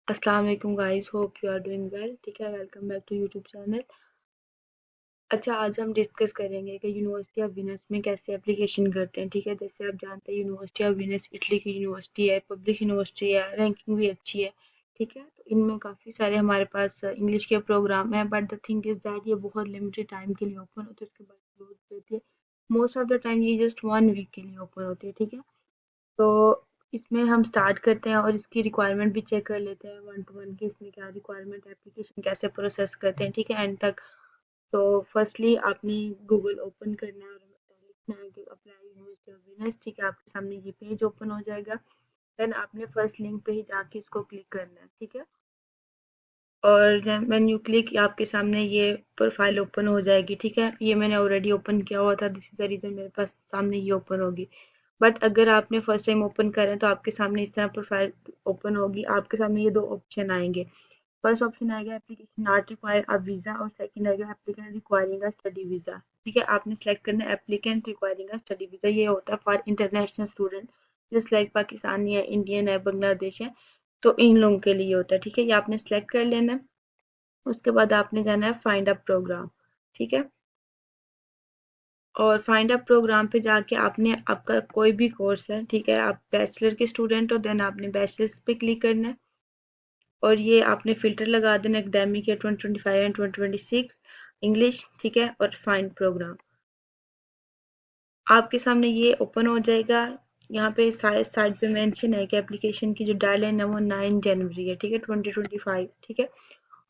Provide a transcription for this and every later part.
अस्सलाम वालेकुम guys, hope you are doing well. ठीक है, welcome back to YouTube channel. अच्छा, आज हम डिस्कस करेंगे कि यूनिवर्सिटी ऑफ वेनिस में कैसे एप्लीकेशन करते हैं। ठीक है, जैसे आप जानते हैं यूनिवर्सिटी ऑफ वेनिस इटली की यूनिवर्सिटी है, पब्लिक यूनिवर्सिटी है, रैंकिंग भी अच्छी है। ठीक है, तो इनमें काफ़ी सारे हमारे पास इंग्लिश के प्रोग्राम हैं, but the thing is that ये बहुत लिमिटेड टाइम के लिए ओपन होते हैं, उसके बाद क्लोज हो जाती है। मोस्ट ऑफ द टाइम ये जस्ट 1 वीक के लिए ओपन होती है। ठीक है, तो इसमें हम स्टार्ट करते हैं और इसकी रिक्वायरमेंट भी चेक कर लेते हैं वन टू वन की इसमें क्या रिक्वायरमेंट है, एप्लीकेशन कैसे प्रोसेस करते हैं। ठीक है, एंड तक। तो फर्स्टली आपने गूगल ओपन करना है और लिखना है कि अप्लाई यूनिवर्सिटी ऑफ वेनिस। ठीक है, आपके सामने ये पेज ओपन हो जाएगा। देन आपने फर्स्ट लिंक पे ही जाके इसको क्लिक करना है। ठीक है, और जब व्हेन यू क्लिक आपके सामने ये प्रोफाइल ओपन हो जाएगी। ठीक है, ये मैंने ऑलरेडी ओपन किया हुआ था, दिस इज द रीजन मेरे पास सामने ये ओपन होगी। बट अगर आपने फर्स्ट टाइम ओपन करें तो आपके सामने इस तरह प्रोफाइल ओपन होगी। आपके सामने ये दो ऑप्शन आएंगे। फर्स्ट ऑप्शन आएगा application not require a visa, और सेकंड आएगा एप्लीकेंट रिक्वायरिंग अ स्टडी वीजा। ठीक है, आपने सेलेक्ट करना है एप्लीकेंट रिक्वायरिंग अ स्टडी वीजा। ये होता है for international student, just like Pakistani है, इंडियन है, बांग्लादेश है, तो इन लोगों के लिए होता है। ठीक है, ये आपने सेलेक्ट कर लेना है। उसके बाद आपने जाना है फाइंड अ प्रोग्राम। ठीक है, और फाइंड अ प्रोग्राम पे जाके आपने आपका कोई भी कोर्स है, ठीक है, आप बैचलर के स्टूडेंट हो, देन आपने बैचलर्स पे क्लिक करना है। और ये आपने फिल्टर लगा देना एकेडमिक या 2025 एंड 2026 इंग्लिश। ठीक है, और फाइंड प्रोग्राम आपके सामने ये ओपन हो जाएगा। यहाँ पे साइड साइड पे मेंशन है कि एप्लीकेशन की जो डेडलाइन है वो 9 जनवरी है। ठीक है, 2025। ठीक है,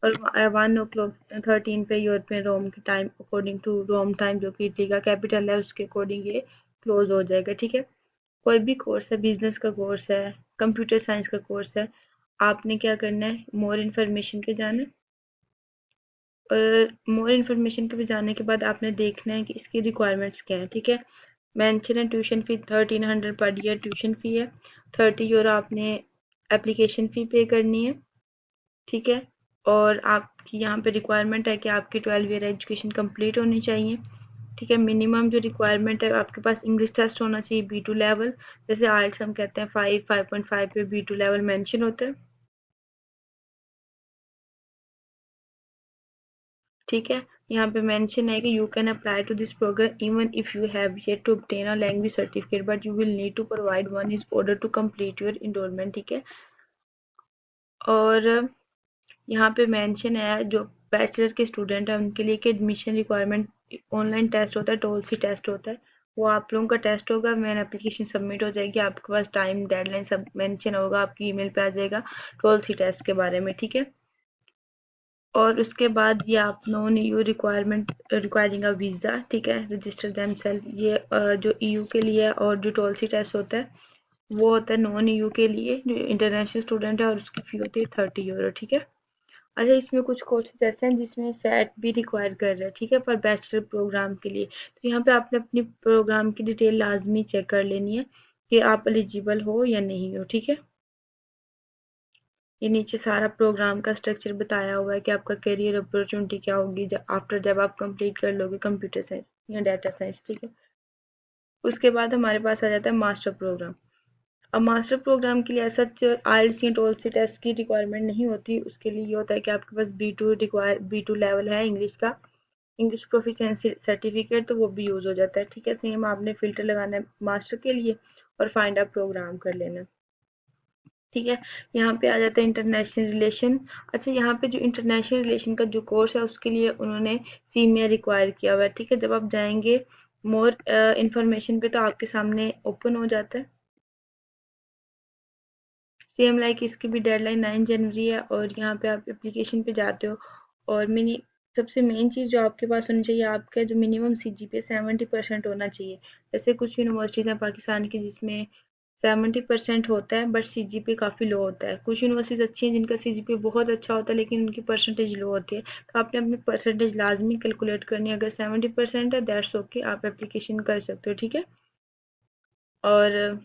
और 1 o'clock 13 पे यूरोपियन रोम के time according to Rome time, जो कि इटली का कैपिटल है, उसके अकॉर्डिंग ये क्लोज हो जाएगा। ठीक है, कोई भी कोर्स है, बिजनेस का कोर्स है, कंप्यूटर साइंस का कोर्स है, आपने क्या करना है, मोर इन्फॉर्मेशन पे जाना है। और मोर इन्फॉर्मेशन पे जाने के बाद आपने देखना है कि इसकी रिक्वायरमेंट्स क्या है। ठीक है, मेंशन है tuition fee 1300 per year tuition fee है। 30 यूरो आपने एप्लीकेशन फ़ी पे करनी है। ठीक है, और आपकी यहाँ पे रिक्वायरमेंट है कि आपकी 12 ईयर एजुकेशन कंप्लीट होनी चाहिए। ठीक है, मिनिमम जो रिक्वायरमेंट है आपके पास इंग्लिश टेस्ट होना चाहिए B2 लेवल, जैसे आइल्स हम कहते हैं 5.5 पे B2 लेवल मेंशन होता है। ठीक है, यहाँ पे मेंशन है कि you can apply to this program even if you have yet to obtain a language certificate, but you will need to provide one is order to complete your enrolment. ठीक है, और यहाँ पे मेंशन है जो bachelor के student है उनके लिए कि एडमिशन रिक्वायरमेंट ऑनलाइन टेस्ट होता है, टोल सी टेस्ट होता है। वो आप लोगों का टेस्ट होगा, मैन एप्लीकेशन सबमिट हो जाएगी, आपके पास टाइम डेडलाइन सब मेंशन होगा, आपकी ईमेल पे आ जाएगा टोल सी टेस्ट के बारे में। ठीक है, और उसके बाद ये आप लोगों ने you requirement requiring a visa. ठीक है, रजिस्टर देम सेल्फ, ये जो EU के लिए है, और जो टोल सी टेस्ट होता है वो होता है नॉन EU के लिए, जो इंटरनेशनल स्टूडेंट है, और उसकी फ़ी होती है 30 यूरो। ठीक है, अच्छा, इसमें कुछ कोर्सेज ऐसे हैं जिसमें सेट भी रिक्वायर कर रहा है। ठीक है, पर बैचलर प्रोग्राम के लिए तो यहाँ पे आपने अपनी प्रोग्राम की डिटेल लाजमी चेक कर लेनी है कि आप एलिजिबल हो या नहीं हो। ठीक है, ये नीचे सारा प्रोग्राम का स्ट्रक्चर बताया हुआ है कि आपका करियर अपॉर्चुनिटी क्या होगी जब आप कंप्लीट कर लोगे कंप्यूटर साइंस या डाटा साइंस। ठीक है, उसके बाद हमारे पास आ जाता है मास्टर प्रोग्राम। अब मास्टर प्रोग्राम के लिए ऐसा आइल्स या टोल्स टेस्ट की रिक्वायरमेंट नहीं होती। उसके लिए ये होता है कि आपके पास B2 लेवल है इंग्लिश का, इंग्लिश प्रोफिशिएंसी सर्टिफिकेट, तो वो भी यूज़ हो जाता है। ठीक है, सेम आपने फ़िल्टर लगाना है मास्टर के लिए और फाइंड अ प्रोग्राम कर लेना। ठीक है, यहाँ पे आ जाता है इंटरनेशनल रिलेशन। अच्छा, यहाँ पे जो इंटरनेशनल रिलेशन का जो कोर्स है उसके लिए उन्होंने सीमिया रिक्वायर किया हुआ है। ठीक है, जब आप जाएंगे मोर इंफॉर्मेशन पे तो आपके सामने ओपन हो जाता है। सेम लाइक इसकी भी डेडलाइन 9 जनवरी है, और यहाँ पे आप एप्लीकेशन पे जाते हो, और मिनी सबसे मेन चीज़ जो आपके पास होनी चाहिए, आपका जो मिनिमम CGPA 70% होना चाहिए। जैसे कुछ यूनिवर्सिटीज़ हैं पाकिस्तान की जिसमें 70% होता है, बट CGPA काफ़ी लो होता है। कुछ यूनिवर्सिटीज़ अच्छी हैं जिनका CGPA बहुत अच्छा होता है लेकिन उनकी परसेंटेज लो होती है, तो आपने अपनी परसेंटेज लाजमी कैलकुलेट करनी है। अगर 70% है दैट्स ओके, आप एप्लीकेशन कर सकते हो। ठीक है, और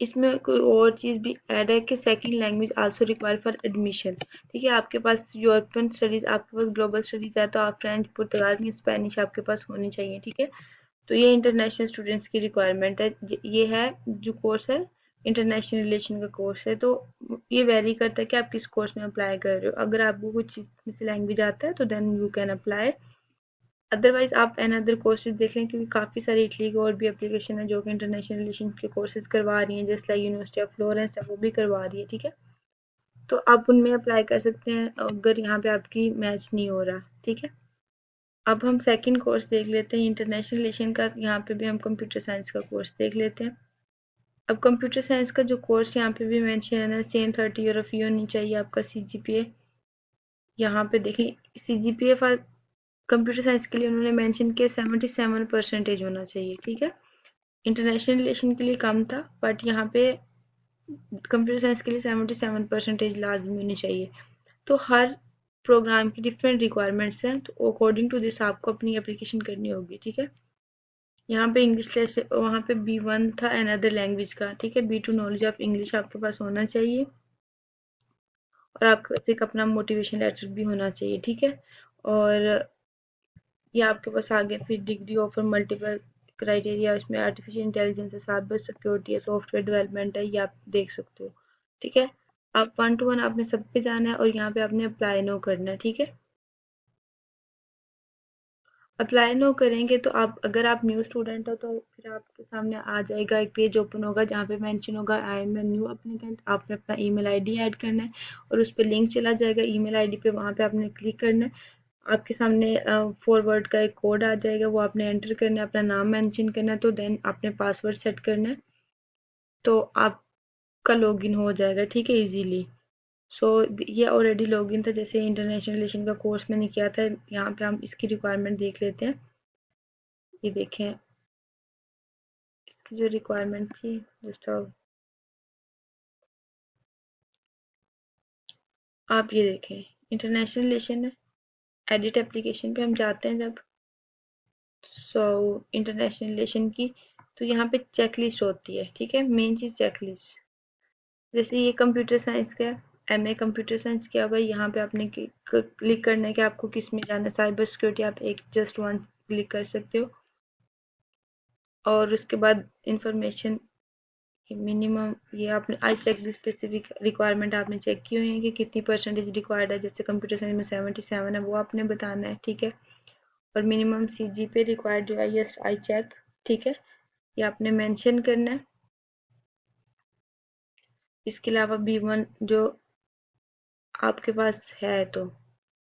इसमें कोई और चीज़ भी ऐड है कि second language also require for admission. ठीक है, आपके पास यूरोपियन स्टडीज़, आपके पास ग्लोबल स्टडीज़ है, तो आप फ्रेंच, पुर्तगाल, स्पेनिश आपके पास होनी चाहिए। ठीक है, तो ये इंटरनेशनल स्टूडेंट्स की रिक्वायरमेंट है। ये है जो कोर्स है इंटरनेशनल रिलेशन का कोर्स है। तो ये वेरी करता है कि आप किस कोर्स में अप्लाई कर रहे हो। अगर आपको कुछ चीज़ में से लैंग्वेज आता है तो then you can apply, otherwise आप एन अदर कोर्सेज देख लें, क्योंकि काफ़ी सारी इटली की और भी एप्लीकेशन है जो कि इंटरनेशनल रिलेशन के कोर्सेज करवा रही हैं, जैसे लाइक यूनिवर्सिटी ऑफ फ्लोरेंस है वो भी करवा रही है, ठीक है। तो आप उनमें अप्लाई कर सकते हैं अगर यहाँ पे आपकी मैच नहीं हो रहा, ठीक है। अब हम सेकंड कोर्स देख लेते हैं इंटरनेशनल रिलेशन का। यहाँ पे भी हम कंप्यूटर साइंस का कोर्स देख लेते हैं। अब कंप्यूटर साइंस का जो कोर्स यहाँ पे भी मेंशन है, सेम 30 ईयर ऑफ होनी चाहिए आपका सीजीपीए। यहाँ पे देखें सीजीपीए फॉर कंप्यूटर साइंस के लिए उन्होंने मेंशन किया 77% होना चाहिए, ठीक है। इंटरनेशनल रिलेशन के लिए कम था, बट यहाँ पे कंप्यूटर साइंस के लिए 77% लाजमी होनी चाहिए। तो हर प्रोग्राम की डिफरेंट रिक्वायरमेंट्स हैं, तो अकॉर्डिंग टू दिस आपको अपनी एप्लीकेशन करनी होगी, ठीक है। यहाँ पे इंग्लिश, वहाँ पे B1 था अनदर लैंग्वेज का, ठीक है। B2 नॉलेज ऑफ इंग्लिश आपके पास होना चाहिए, और आपके पास एक अपना मोटिवेशन लेटर भी होना चाहिए, ठीक है। और ये आपके पास आगे फिर डिग्री ऑफर मल्टीपल क्राइटेरिया, इसमें आर्टिफिशियल इंटेलिजेंस है, साइबर सिक्योरिटी है, सॉफ्टवेयर डेवलपमेंट है, ये आप देख सकते हो, ठीक है। आप 1 to 1 आपने सब पे जाना है और यहाँ पे आपने अप्लाई नो करना है, ठीक है। अप्लाई नो करेंगे तो आप, अगर आप न्यू स्टूडेंट हो तो फिर आपके सामने आ जाएगा एक पेज ओपन होगा जहाँ पे मेंशन होगा I am a new applicant. आपने अपना ईमेल आईडी ऐड करना है और उस पर लिंक चला जाएगा ईमेल आईडी पे, वहाँ पे आपने क्लिक करना है। आपके सामने 4 वर्ड का एक कोड आ जाएगा, वो आपने एंटर करना है, अपना नाम मेंशन करना है, तो देन आपने पासवर्ड सेट करना है, तो आपका लॉगिन हो जाएगा, ठीक है, इजीली। सो ये ऑलरेडी लॉगिन था, जैसे इंटरनेशनल रिलेशन का कोर्स मैंने किया था। यहाँ पे हम इसकी रिक्वायरमेंट देख लेते हैं। ये देखें इसकी जो रिक्वायरमेंट थी, जस्ट आप ये देखें इंटरनेशनल रिलेशन है। एडिट एप्लीकेशन पे हम जाते हैं जब, सो इंटरनेशनल रिलेशन की, तो यहाँ पे चेक लिस्ट होती है, ठीक है। मेन चीज़ चेक लिस्ट, जैसे ये कंप्यूटर साइंस का MA कंप्यूटर साइंस किया हुआ है, यहाँ पे आपने क्लिक करना है कि आपको किस में जाना है। साइबर सिक्योरिटी आप एक जस्ट वन क्लिक कर सकते हो, और उसके बाद इंफॉर्मेशन मिनिमम, ये आपने I check the specific requirement आपने चेक की हुई है कि कितनी परसेंटेज रिक्वायर्ड है, जैसे कंप्यूटर साइंस में 77 है वो आपने बताना है, ठीक है। और मिनिमम CG पे रिक्वायर्ड जो है ये आई चेक, ठीक है, ये आपने मेंशन करना है। इसके अलावा B1 जो आपके पास है, तो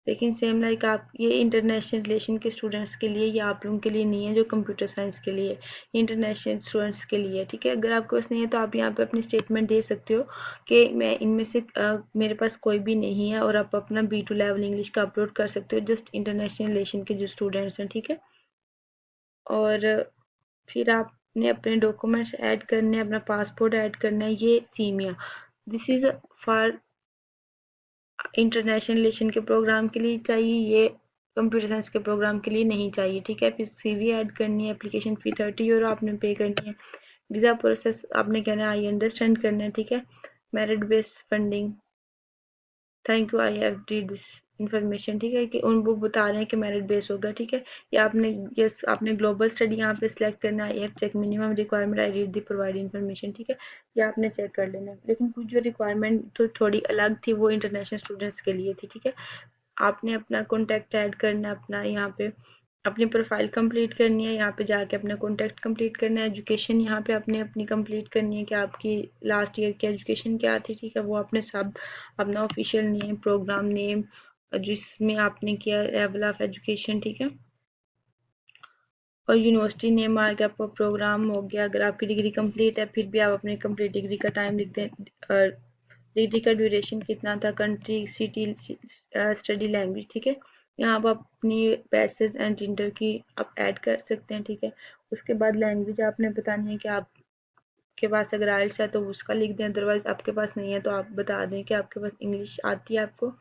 लेकिन सेम लाइक आप, ये इंटरनेशनल रिलेशन के स्टूडेंट्स के लिए, ये आप लोगों के लिए नहीं है जो कंप्यूटर साइंस के लिए, इंटरनेशनल स्टूडेंट्स के लिए, ठीक है। अगर आपके पास नहीं है तो आप यहाँ पे अपनी स्टेटमेंट दे सकते हो कि मैं इनमें से मेरे पास कोई भी नहीं है, और आप अपना B2 लेवल इंग्लिश का अपलोड कर सकते हो, जस्ट इंटरनेशनल रिलेशन के जो स्टूडेंट्स हैं, ठीक है। और फिर आपने अपने डॉक्यूमेंट्स ऐड करने हैं, अपना पासपोर्ट ऐड करना है। ये simia, this is for international relation के प्रोग्राम के लिए चाहिए, ये कंप्यूटर साइंस के प्रोग्राम के लिए नहीं चाहिए, ठीक है। फिर CV ऐड करनी है, एप्लीकेशन फ़ी 30 € आपने पे करनी है, वीज़ा प्रोसेस आपने कहना है आई अंडरस्टैंड करना है, ठीक है। Merit based funding, thank you I have read this information, ठीक है, कि उन वो बता रहे हैं कि मेरिट बेस होगा, ठीक है। या आपने, यस, आपने ग्लोबल स्टडी यहाँ पे सिलेक्ट करना है, I have check minimum requirement I read the provide information, ठीक है, या आपने चेक कर लेना है। लेकिन कुछ जो रिक्वायरमेंट तो थोड़ी अलग थी, वो इंटरनेशनल स्टूडेंट्स के लिए थी, ठीक है। आपने अपना कॉन्टैक्ट ऐड करना है, अपना यहाँ पे अपनी प्रोफाइल कंप्लीट करनी है, यहाँ पे जाके अपना कॉन्टैक्ट कंप्लीट करना है। एजुकेशन यहाँ पे आपने अपनी कंप्लीट करनी है कि आपकी लास्ट ईयर की एजुकेशन क्या थी, ठीक है, वो आपने सब अपना ऑफिशियल नेम, प्रोग्राम नेम जिसमें आपने किया, लेवल ऑफ एजुकेशन, ठीक है, और यूनिवर्सिटी नेम आ गया, आपका प्रोग्राम हो गया। अगर आपकी डिग्री कंप्लीट है फिर भी आप अपनी कंप्लीट डिग्री का टाइम लिख दें, डिग्री का ड्यूरेशन कितना था, कंट्री, सिटी, स्टडी लैंग्वेज, ठीक है। यहाँ आप अपनी बैचलर एंड इंटर की आप ऐड कर सकते हैं, ठीक है। उसके बाद लैंग्वेज आपने बतानी है कि आपके पास अगर आइल्स है तो उसका लिख दें, अदरवाइज आपके पास नहीं है तो आप बता दें कि आपके पास इंग्लिश आती है आपको,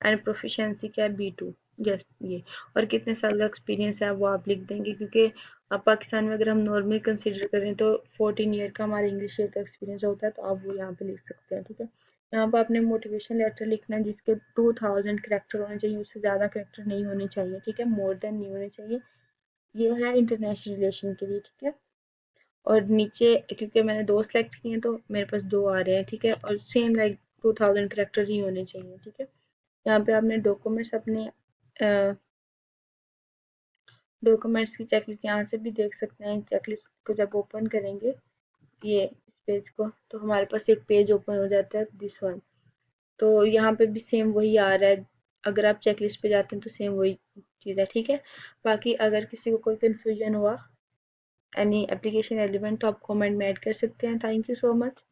एंड प्रोफिशिएंसी क्या है, B2, जस्ट ये। और कितने साल का एक्सपीरियंस है वो आप लिख देंगे, क्योंकि पाकिस्तान में अगर हम नॉर्मली कंसिडर करें तो 14 ईयर का हमारा इंग्लिश ईयर का एक्सपीरियंस होता है, तो आप वो यहाँ पे लिख सकते हैं, ठीक है। यहाँ पर आपने मोटिवेशन लेटर लिखना है जिसके 2000 करेक्टर होने चाहिए, उससे ज़्यादा करेक्टर नहीं होने चाहिए, ठीक है, मोर देन नहीं होने चाहिए। ये है इंटरनेशनल रिलेशन के लिए, ठीक है। और नीचे क्योंकि मैंने 2 सेलेक्ट किए हैं तो मेरे पास 2 आ रहे हैं, ठीक है। और सेम लाइक 2000 करेक्टर ही होने चाहिए। ठीक है, यहाँ पे आपने डॉक्यूमेंट्स अपने डॉक्यूमेंट्स की चेकलिस्ट यहाँ से भी देख सकते हैं। चेकलिस्ट को जब ओपन करेंगे ये इस पेज को, तो हमारे पास एक पेज ओपन हो जाता है, दिस वन। तो यहाँ पे भी सेम वही आ रहा है, अगर आप चेकलिस्ट पे जाते हैं तो सेम वही चीज़ है। ठीक है, बाकी अगर किसी को कोई कंफ्यूजन हुआ एनी एप्लीकेशन एलिमेंट, तो आप कमेंट में ऐड कर सकते हैं। Thank you so much.